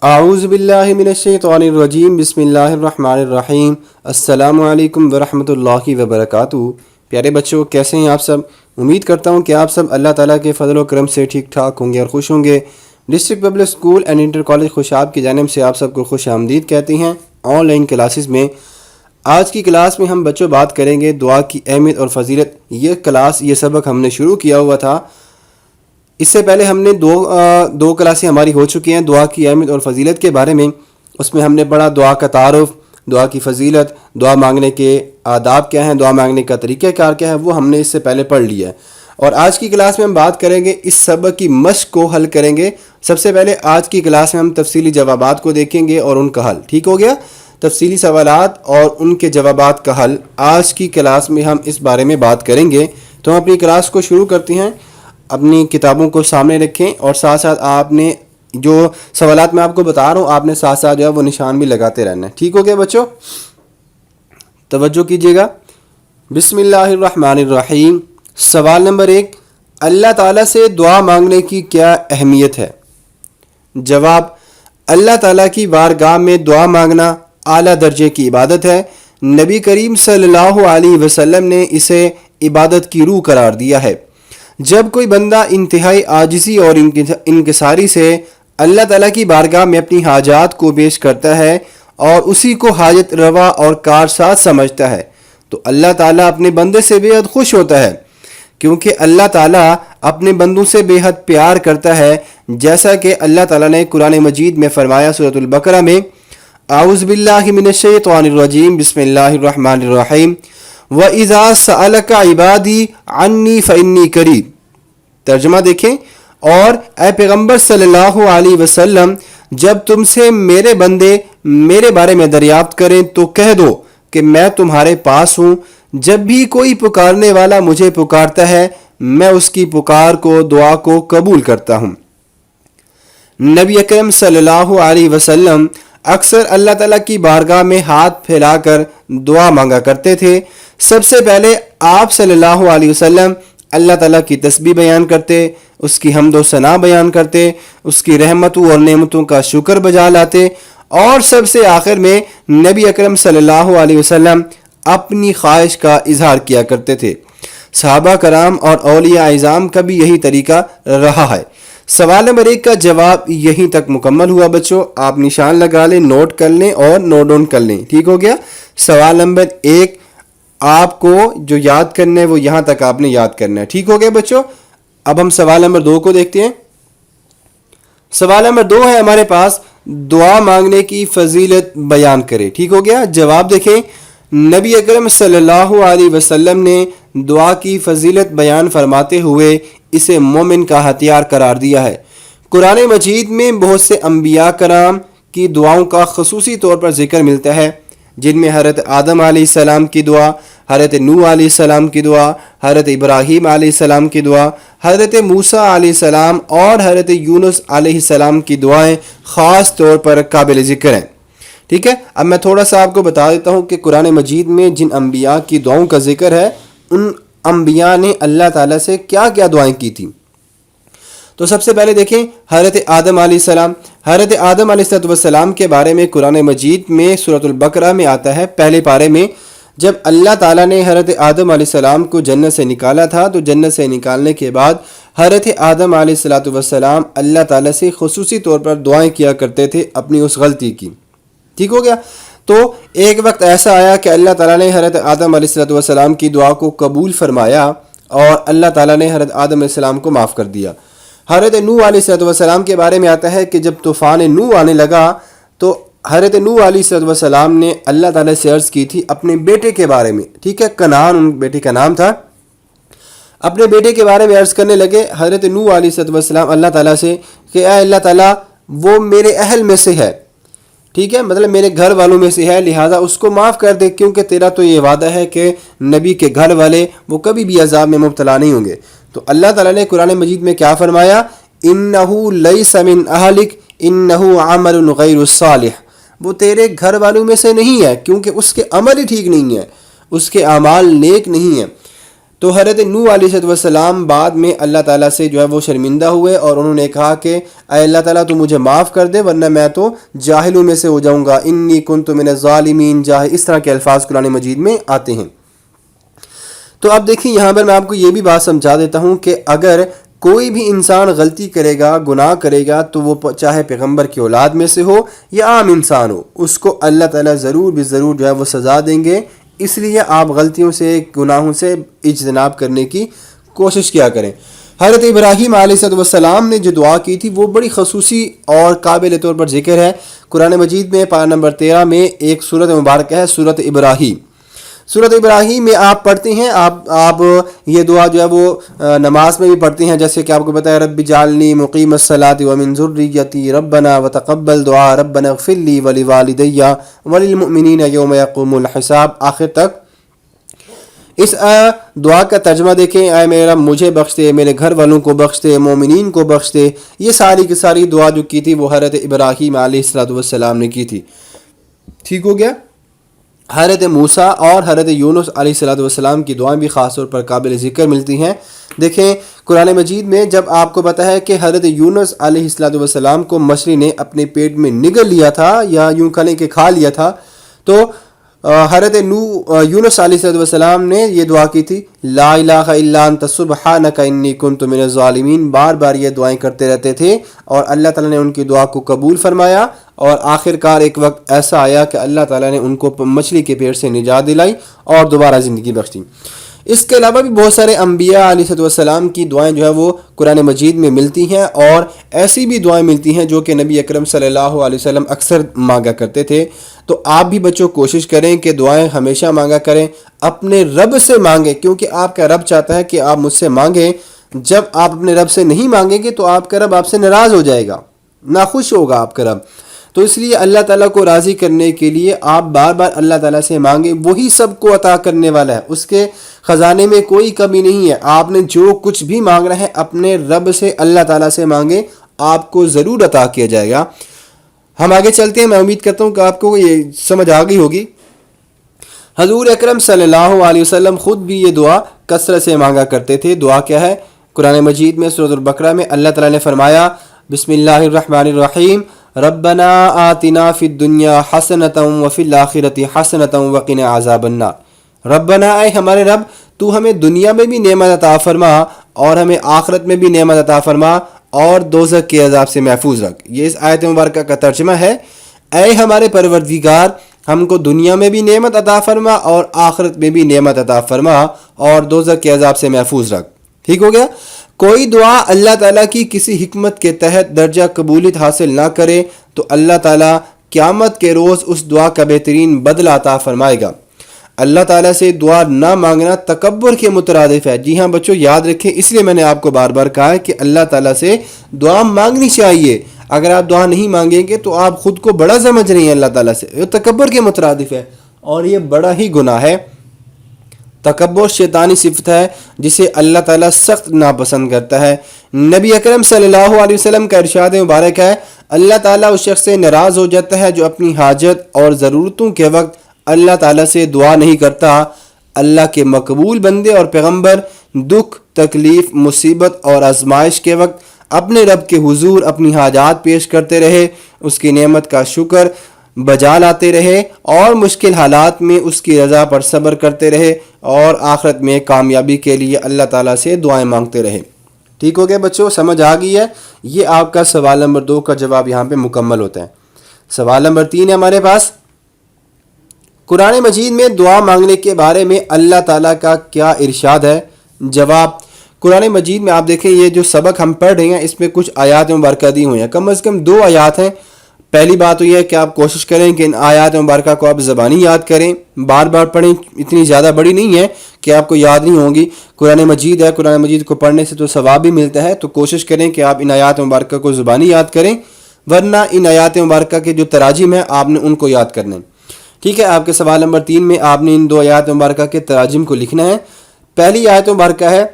اعوذ باللہ من الشیطان الرجیم بسم اللہ الرحمن الرحیم السلام علیکم ورحمۃ اللہ وبرکاتہ۔ پیارے بچوں، کیسے ہیں آپ سب؟ امید کرتا ہوں کہ آپ سب اللہ تعالیٰ کے فضل و کرم سے ٹھیک ٹھاک ہوں گے اور خوش ہوں گے۔ District public school and inter college Khushab کی جانب سے آپ سب کو خوش آمدید کہتے ہیں آن لائن کلاسز میں۔ آج کی کلاس میں ہم بچوں بات کریں گے دعا کی اہمیت اور فضیلت۔ یہ سبق ہم نے شروع کیا ہوا تھا، اس سے پہلے ہم نے دو کلاسیں ہماری ہو چکی ہیں دعا کی اہمیت اور فضیلت کے بارے میں۔ اس میں ہم نے پڑھا دعا کا تعارف، دعا کی فضیلت، دعا مانگنے کے آداب کیا ہیں، دعا مانگنے کا طریقہ کار کیا ہے، وہ ہم نے اس سے پہلے پڑھ لیا ہے۔ اور آج کی کلاس میں ہم بات کریں گے، اس سبق کی مشق کو حل کریں گے۔ سب سے پہلے آج کی کلاس میں ہم تفصیلی جوابات کو دیکھیں گے اور ان کا حل، ٹھیک ہو گیا؟ تفصیلی سوالات اور ان کے جوابات کا حل آج کی کلاس میں ہم اس بارے میں بات کریں گے۔ تو ہم اپنی کلاس کو شروع کرتے ہیں۔ اپنی کتابوں کو سامنے رکھیں اور ساتھ ساتھ آپ نے جو سوالات میں آپ کو بتا رہا ہوں، آپ نے ساتھ ساتھ جو ہے وہ نشان بھی لگاتے رہنا ہے، ٹھیک ہو گیا بچوں؟ توجہ کیجیے گا۔ بسم اللہ الرحمن الرحیم۔ سوال نمبر 1، اللہ تعالیٰ سے دعا مانگنے کی کیا اہمیت ہے؟ جواب، اللہ تعالیٰ کی بارگاہ میں دعا مانگنا اعلیٰ درجے کی عبادت ہے۔ نبی کریم صلی اللہ علیہ وسلم نے اسے عبادت کی روح قرار دیا ہے۔ جب کوئی بندہ انتہائی عاجزی اور انکساری سے اللہ تعالیٰ کی بارگاہ میں اپنی حاجات کو پیش کرتا ہے اور اسی کو حاجت روا اور کارساز سمجھتا ہے تو اللہ تعالیٰ اپنے بندے سے بے حد خوش ہوتا ہے، کیونکہ اللہ تعالیٰ اپنے بندوں سے بے حد پیار کرتا ہے، جیسا کہ اللہ تعالیٰ نے قرآن مجید میں فرمایا سورۃ البقرہ میں، اعوذ باللہ من الشیطان الرجیم بسم اللہ الرحمن الرحیم وَإِذَا سَأَلَكَ عِبَادِي عَنِّي فَإِنِّي قَرِيبٌ۔ ترجمہ دیکھیں، اور اے پیغمبر صلی اللہ علیہ وسلم، جب تم سے میرے بندے میرے بارے میں دریافت کریں تو کہہ دو کہ میں تمہارے پاس ہوں۔ جب بھی کوئی پکارنے والا مجھے پکارتا ہے، میں اس کی پکار کو، دعا کو قبول کرتا ہوں۔ نبی اکرم صلی اللہ علیہ وسلم اکثر اللہ تعالیٰ کی بارگاہ میں ہاتھ پھیلا کر دعا مانگا کرتے تھے۔ سب سے پہلے آپ صلی اللہ علیہ وسلم اللہ تعالیٰ کی تسبیح بیان کرتے، اس کی حمد و ثنا بیان کرتے، اس کی رحمتوں اور نعمتوں کا شکر بجا لاتے، اور سب سے آخر میں نبی اکرم صلی اللہ علیہ وسلم اپنی خواہش کا اظہار کیا کرتے تھے۔ صحابہ کرام اور اولیاء اعظام کا بھی یہی طریقہ رہا ہے۔ سوال نمبر 1 کا جواب یہیں تک مکمل ہوا بچوں، آپ نشان لگا لیں، نوٹ کر لیں اور نوٹ ڈاؤن کر لیں، ٹھیک ہو گیا؟ سوال نمبر 1 آپ کو جو یاد کرنا ہے وہ یہاں تک آپ نے یاد کرنا ہے، ٹھیک ہو گیا بچوں؟ اب ہم سوال نمبر 2 کو دیکھتے ہیں۔ سوال نمبر 2 ہے ہمارے پاس، دعا مانگنے کی فضیلت بیان کرے، ٹھیک ہو گیا؟ جواب دیکھیں، نبی اکرم صلی اللہ علیہ وسلم نے دعا کی فضیلت بیان فرماتے ہوئے اسے مومن کا ہتھیار قرار دیا ہے۔ قرآن مجید میں بہت سے انبیاء کرام کی دعاؤں کا خصوصی طور پر ذکر ملتا ہے، جن میں حضرت آدم علیہ السلام کی دعا، حضرت نوح علیہ السلام کی دعا، حضرت ابراہیم علیہ السلام کی دعا، حضرت موسیٰ علیہ السلام اور حضرت یونس علیہ السلام کی دعائیں خاص طور پر قابل ذکر ہیں، ٹھیک ہے؟ اب میں تھوڑا سا آپ کو بتا دیتا ہوں کہ قرآن مجید میں جن انبیاء کی دعاؤں کا ذکر ہے، ان انبیاء نے اللہ تعالیٰ سے کیا کیا دعائیں کی تھیں۔ تو سب سے پہلے دیکھیں حضرت آدم علیہ السلام۔ حضرت آدم علیہ السلام کے بارے میں قرآن مجید میں سورۃ البقرہ میں آتا ہے، پہلے پارے میں، جب اللہ تعالیٰ نے حضرت آدم علیہ السلام کو جنت سے نکالا تھا تو جنت سے نکالنے کے بعد حضرت آدم علیہ السلام اللہ تعالیٰ سے خصوصی طور پر دعائیں کیا کرتے تھے اپنی اس غلطی کی، ٹھیک ہو گیا؟ تو ایک وقت ایسا آیا کہ اللہ تعالیٰ نے حضرت آدم علیہ السلام کی دعا کو قبول فرمایا اور اللہ تعالیٰ نے حضرت آدم علیہ السلام کو معاف کر دیا۔ حضرت نوح علیہ السلام کے بارے میں آتا ہے کہ جب طوفان نوح آنے لگا تو حضرت نوح علیہ السلام نے اللہ تعالیٰ سے عرض کی تھی اپنے بیٹے کے بارے میں، ٹھیک ہے؟ کنعان ان بیٹے کا نام تھا۔ اپنے بیٹے کے بارے میں عرض کرنے لگے حضرت نوح علیہ السلام اللہ تعالیٰ سے کہ اے اللہ تعالیٰ، وہ میرے اہل میں سے ہے، ٹھیک ہے؟ مطلب میرے گھر والوں میں سے ہے، لہٰذا اس کو معاف کر دے، کیونکہ تیرا تو یہ وعدہ ہے کہ نبی کے گھر والے وہ کبھی بھی عذاب میں مبتلا نہیں ہوں گے۔ تو اللہ تعالیٰ نے قرآن مجید میں کیا فرمایا؟ اِنَّهُ لَيْسَ مِنْ أَهْلِكَ إِنَّهُ عَمَلٌ غَيْرُ الصَّالِحِ، وہ تیرے گھر والوں میں سے نہیں ہے، کیونکہ اس کے عمل ہی ٹھیک نہیں ہے، اس کے اعمال نیک نہیں ہیں۔ تو حضرت نوح علیہ السلام بعد میں اللہ تعالیٰ سے جو ہے وہ شرمندہ ہوئے اور انہوں نے کہا کہ اے اللہ تعالیٰ تو مجھے معاف کر دے ورنہ میں تو جاہلوں میں سے ہو جاؤں گا، انی کنت من الظالمین، اس طرح کے الفاظ قرآن مجید میں آتے ہیں۔ تو اب دیکھیں یہاں پر میں آپ کو یہ بھی بات سمجھا دیتا ہوں کہ اگر کوئی بھی انسان غلطی کرے گا، گناہ کرے گا، تو وہ چاہے پیغمبر کی اولاد میں سے ہو یا عام انسان ہو، اس کو اللہ تعالیٰ ضرور بھی ضرور جو ہے وہ سزا دیں گے۔ اس لیے آپ غلطیوں سے، گناہوں سے اجتناب کرنے کی کوشش کیا کریں۔ حضرت ابراہیم علیہ السلام نے جو دعا کی تھی وہ بڑی خصوصی اور قابل طور پر ذکر ہے۔ قرآن مجید میں پارہ نمبر 13 میں ایک سورت مبارکہ ہے، سورت ابراہیم۔ سورت ابراہیم میں آپ پڑھتے ہیں، آپ یہ دعا جو ہے وہ نماز میں بھی پڑھتے ہیں، جیسے کہ آپ کو بتایا رب اجعلنی مقیم الصلاۃ ومن ذریتی ربنا وتقبل دعاء ربنا اغفر لی ولوالدی وللمؤمنین یوم یقوم الحساب، آخر تک۔ اس دعا کا ترجمہ دیکھیں، اے میرا مجھے بخش دے، میرے گھر والوں کو بخش دے، مومنین کو بخش دے۔ یہ ساری کی ساری دعا جو کی تھی وہ حضرت ابراہیم علیہ السلام نے کی تھی۔ ٹھیک ہو گیا؟ حضرت موسیٰ اور حضرت یونس علیہ السلام کی دعائیں بھی خاص طور پر قابل ذکر ملتی ہیں۔ دیکھیں قرآن مجید میں جب آپ کو پتہ ہے کہ حضرت یونس علیہ السلام کو مچھلی نے اپنے پیٹ میں نگل لیا تھا یا یوں کہیں کہ کھا لیا تھا، تو حضرت یونس علیہ السلام نے یہ دعا کی تھی، لا الہ الا انت سبحانک انی کنت من الظالمین، بار بار یہ دعائیں کرتے رہتے تھے اور اللہ تعالیٰ نے ان کی دعا کو قبول فرمایا، اور آخر کار ایک وقت ایسا آیا کہ اللہ تعالیٰ نے ان کو مچھلی کے پیٹ سے نجات دلائی اور دوبارہ زندگی بخشی۔ اس کے علاوہ بھی بہت سارے انبیاء علیہ السلام کی دعائیں جو ہے وہ قرآن مجید میں ملتی ہیں، اور ایسی بھی دعائیں ملتی ہیں جو کہ نبی اکرم صلی اللہ علیہ وسلم اکثر مانگا کرتے تھے۔ تو آپ بھی بچوں کوشش کریں کہ دعائیں ہمیشہ مانگا کریں، اپنے رب سے مانگیں، کیونکہ آپ کا رب چاہتا ہے کہ آپ مجھ سے مانگیں۔ جب آپ اپنے رب سے نہیں مانگیں گے تو آپ کا رب آپ سے ناراض ہو جائے گا، ناخوش ہوگا آپ کا رب۔ تو اس لیے اللہ تعالیٰ کو راضی کرنے کے لیے آپ بار بار اللہ تعالیٰ سے مانگیں، وہی سب کو عطا کرنے والا ہے، اس کے خزانے میں کوئی کمی نہیں ہے۔ آپ نے جو کچھ بھی مانگنا ہے اپنے رب سے، اللہ تعالیٰ سے مانگیں، آپ کو ضرور عطا کیا جائے گا۔ ہم آگے چلتے ہیں، میں امید کرتا ہوں کہ آپ کو یہ سمجھ آ گئی ہوگی۔ حضور اکرم صلی اللہ علیہ وسلم خود بھی یہ دعا کثرت سے مانگا کرتے تھے۔ دعا کیا ہے؟ قرآن مجید میں سورۃ البقرہ میں اللہ تعالیٰ نے فرمایا، بسم اللہ الرحمن الرحیم، ربنا آتنا فی الدنیا حسنۃ وفی الآخرۃ حسنۃ وقنا عذاب النار۔ ربنا، اے ہمارے رب، تو ہمیں دنیا میں بھی نعمت عطا فرما اور ہمیں آخرت میں بھی نعمت عطا فرما اور دوزخ کے عذاب سے محفوظ رکھ۔ یہ اس آیت مبارکہ کا ترجمہ ہے، اے ہمارے پروردگار، ہم کو دنیا میں بھی نعمت عطا فرما اور آخرت میں بھی نعمت عطا فرما اور دوزخ کے عذاب سے محفوظ رکھ۔ ٹھیک ہو گیا؟ کوئی دعا اللہ تعالیٰ کی کسی حکمت کے تحت درجہ قبولیت حاصل نہ کرے تو اللہ تعالیٰ قیامت کے روز اس دعا کا بہترین بدلہ عطا فرمائے گا۔ اللہ تعالیٰ سے دعا نہ مانگنا تکبر کے مترادف ہے۔ جی ہاں بچوں، یاد رکھیں، اس لیے میں نے آپ کو بار بار کہا ہے کہ اللہ تعالیٰ سے دعا مانگنی چاہیے۔ اگر آپ دعا نہیں مانگیں گے تو آپ خود کو بڑا سمجھ رہی ہیں اللہ تعالیٰ سے، یہ تکبر کے مترادف ہے اور یہ بڑا ہی گناہ ہے۔ تکبر شیطانی صفت ہے جسے اللہ تعالیٰ سخت ناپسند کرتا ہے۔ نبی اکرم صلی اللہ علیہ وسلم کا ارشاد مبارک ہے، اللہ تعالیٰ اس شخص سے ناراض ہو جاتا ہے جو اپنی حاجت اور ضرورتوں کے وقت اللہ تعالیٰ سے دعا نہیں کرتا۔ اللہ کے مقبول بندے اور پیغمبر دکھ، تکلیف، مصیبت اور آزمائش کے وقت اپنے رب کے حضور اپنی حاجات پیش کرتے رہے، اس کی نعمت کا شکر بجا لاتے رہے اور مشکل حالات میں اس کی رضا پر صبر کرتے رہے اور آخرت میں کامیابی کے لیے اللہ تعالیٰ سے دعائیں مانگتے رہے۔ ٹھیک ہو گیا بچوں، سمجھ آ گئی ہے؟ یہ آپ کا سوال نمبر 2 کا جواب یہاں پہ مکمل ہوتا ہے۔ سوال نمبر 3 ہے ہمارے پاس، قرآن مجید میں دعا مانگنے کے بارے میں اللہ تعالیٰ کا کیا ارشاد ہے؟ جواب، قرآن مجید میں آپ دیکھیں یہ جو سبق ہم پڑھ رہے ہیں اس میں کچھ آیات مبارکہ دی ہوئی ہیں، کم از کم 2 آیات ہیں۔ پہلی بات تو یہ ہے کہ آپ کوشش کریں کہ ان آیات مبارکہ کو آپ زبانی یاد کریں، بار بار پڑھیں، اتنی زیادہ بڑی نہیں ہے کہ آپ کو یاد نہیں ہوگی۔ قرآن مجید ہے، قرآن مجید کو پڑھنے سے تو ثواب بھی ملتا ہے، تو کوشش کریں کہ آپ ان آیات مبارکہ کو زبانی یاد کریں، ورنہ ان آیات مبارکہ کے جو تراجم ہیں آپ نے ان کو یاد کرنا ہے۔ ٹھیک ہے، آپ کے سوال نمبر 3 میں آپ نے ان 2 آیات مبارکہ کے تراجم کو لکھنا ہے۔ پہلی آیت مبارکہ ہے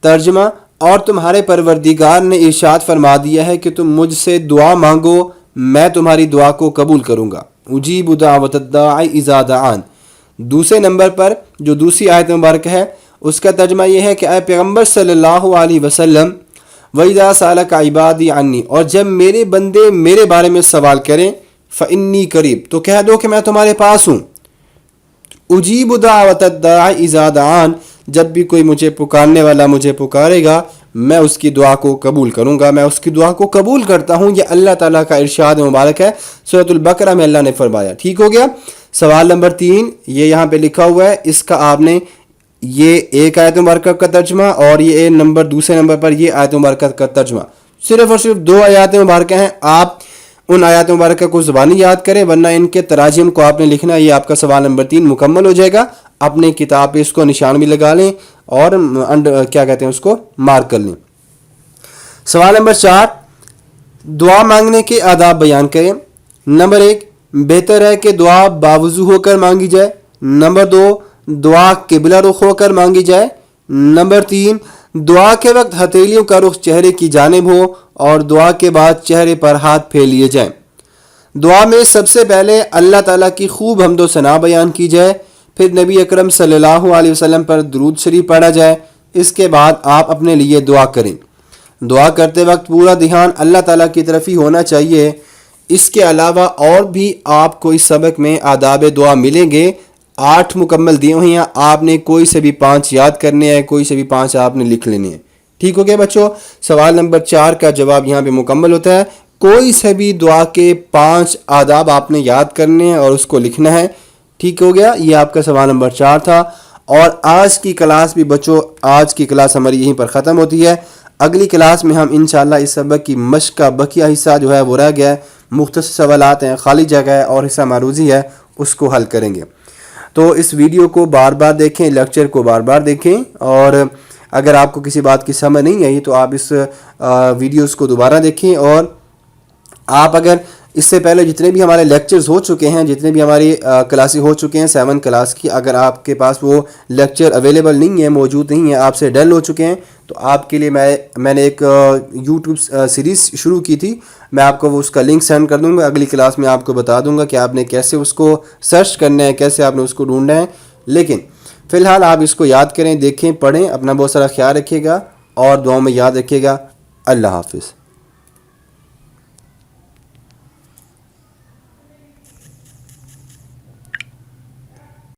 ترجمہ، اور تمہارے پروردگار نے ارشاد فرما دیا ہے کہ تم مجھ سے دعا مانگو، میں تمہاری دعا کو قبول کروں گا، اجیب دعوت الداع اذا دعان۔ دوسرے نمبر پر جو دوسری آیت مبارکہ ہے، اس کا ترجمہ یہ ہے کہ اے پیغمبر صلی اللہ علیہ وسلم وَإِذَا سَأَلَكَ عِبَادِي عَنِّي، اور جب میرے بندے میرے بارے میں سوال کریں فَإِنِّي قریب، تو کہہ دو کہ میں تمہارے پاس ہوں. اجیب دعوت الداع اذا دعان، جب بھی کوئی مجھے پکارنے والا مجھے پکارے گا میں اس کی دعا کو قبول کروں گا، میں اس کی دعا کو قبول کرتا ہوں. یہ اللہ تعالیٰ کا ارشاد مبارک ہے سورۃ البقرہ میں اللہ نے فرمایا. ٹھیک ہو گیا. سوال نمبر 3 یہ یہاں پہ لکھا ہوا ہے، اس کا آپ نے یہ ایک آیت مبارکہ کا ترجمہ اور یہ دوسرے نمبر پر یہ آیت مبارکہ کا ترجمہ، صرف اور صرف 2 آیات مبارکہ ہیں. آپ ان آیات مبارکہ کو زبانی یاد کریں، ورنہ ان کے تراجم کو آپ نے لکھنا. یہ آپ کا سوال نمبر 3 مکمل ہو جائے گا. اپنے کتاب پہ اس کو نشان بھی لگا لیں اور اس کو مارک کر لیں. سوال نمبر 4 دعا مانگنے کے آداب بیان کریں. نمبر 1 بہتر ہے کہ دعا باوضو ہو کر مانگی جائے. نمبر 2 دعا قبلہ رخ ہو کر مانگی جائے. نمبر 3 دعا کے وقت ہتھیلیوں کا رخ چہرے کی جانب ہو اور دعا کے بعد چہرے پر ہاتھ پھیر لیے جائیں. دعا میں سب سے پہلے اللہ تعالیٰ کی خوب حمد و ثنا بیان کی جائے، پھر نبی اکرم صلی اللہ علیہ وسلم پر درود شریف پڑھا جائے. اس کے بعد آپ اپنے لیے دعا کریں. دعا کرتے وقت پورا دھیان اللہ تعالیٰ کی طرف ہی ہونا چاہیے. اس کے علاوہ اور بھی آپ کو اس سبق میں آداب دعا ملیں گے. 8 مکمل دیے ہوئے ہیں، آپ نے کوئی سے بھی 5 یاد کرنے ہیں، کوئی سے بھی 5 آپ نے لکھ لینے ہیں. ٹھیک ہو گیا بچوں. سوال نمبر 4 کا جواب یہاں پہ مکمل ہوتا ہے. کوئی سے بھی دعا کے 5 آداب آپ نے یاد کرنے ہیں اور اس کو لکھنا ہے. ٹھیک ہو گیا. یہ آپ کا سوال نمبر 4 تھا. اور آج کی کلاس بھی بچوں، آج کی کلاس ہماری یہیں پر ختم ہوتی ہے. اگلی کلاس میں ہم انشاءاللہ اس سبق کی مشق کا بقیہ حصہ جو ہے وہ رہ گیا ہے، مختصر سوالات ہیں، خالی جگہ ہے اور حصہ معروضی ہے، اس کو حل کریں گے. تو اس ویڈیو کو بار بار دیکھیں، لیکچر کو بار بار دیکھیں، اور اگر آپ کو کسی بات کی سمجھ نہیں آئی تو آپ اس ویڈیوز کو دوبارہ دیکھیں. اور آپ اگر اس سے پہلے جتنے بھی ہمارے لیکچرز ہو چکے ہیں، جتنے بھی ہماری کلاسیں ہو چکے ہیں 7 کلاس کی، اگر آپ کے پاس وہ لیکچر اویلیبل نہیں ہے، موجود نہیں ہے، آپ سے ڈل ہو چکے ہیں، تو آپ کے لیے میں نے ایک یوٹیوب سیریز شروع کی تھی. میں آپ کو اس کا لنک سینڈ کر دوں گا. اگلی کلاس میں آپ کو بتا دوں گا کہ آپ نے کیسے اس کو سرچ کرنا ہے، کیسے آپ نے اس کو ڈھونڈنا ہے. لیکن فی الحال آپ اس کو یاد کریں، دیکھیں، پڑھیں. اپنا بہت سارا خیال رکھیے گا اور دعاؤں میں یاد رکھیے گا. اللہ حافظ.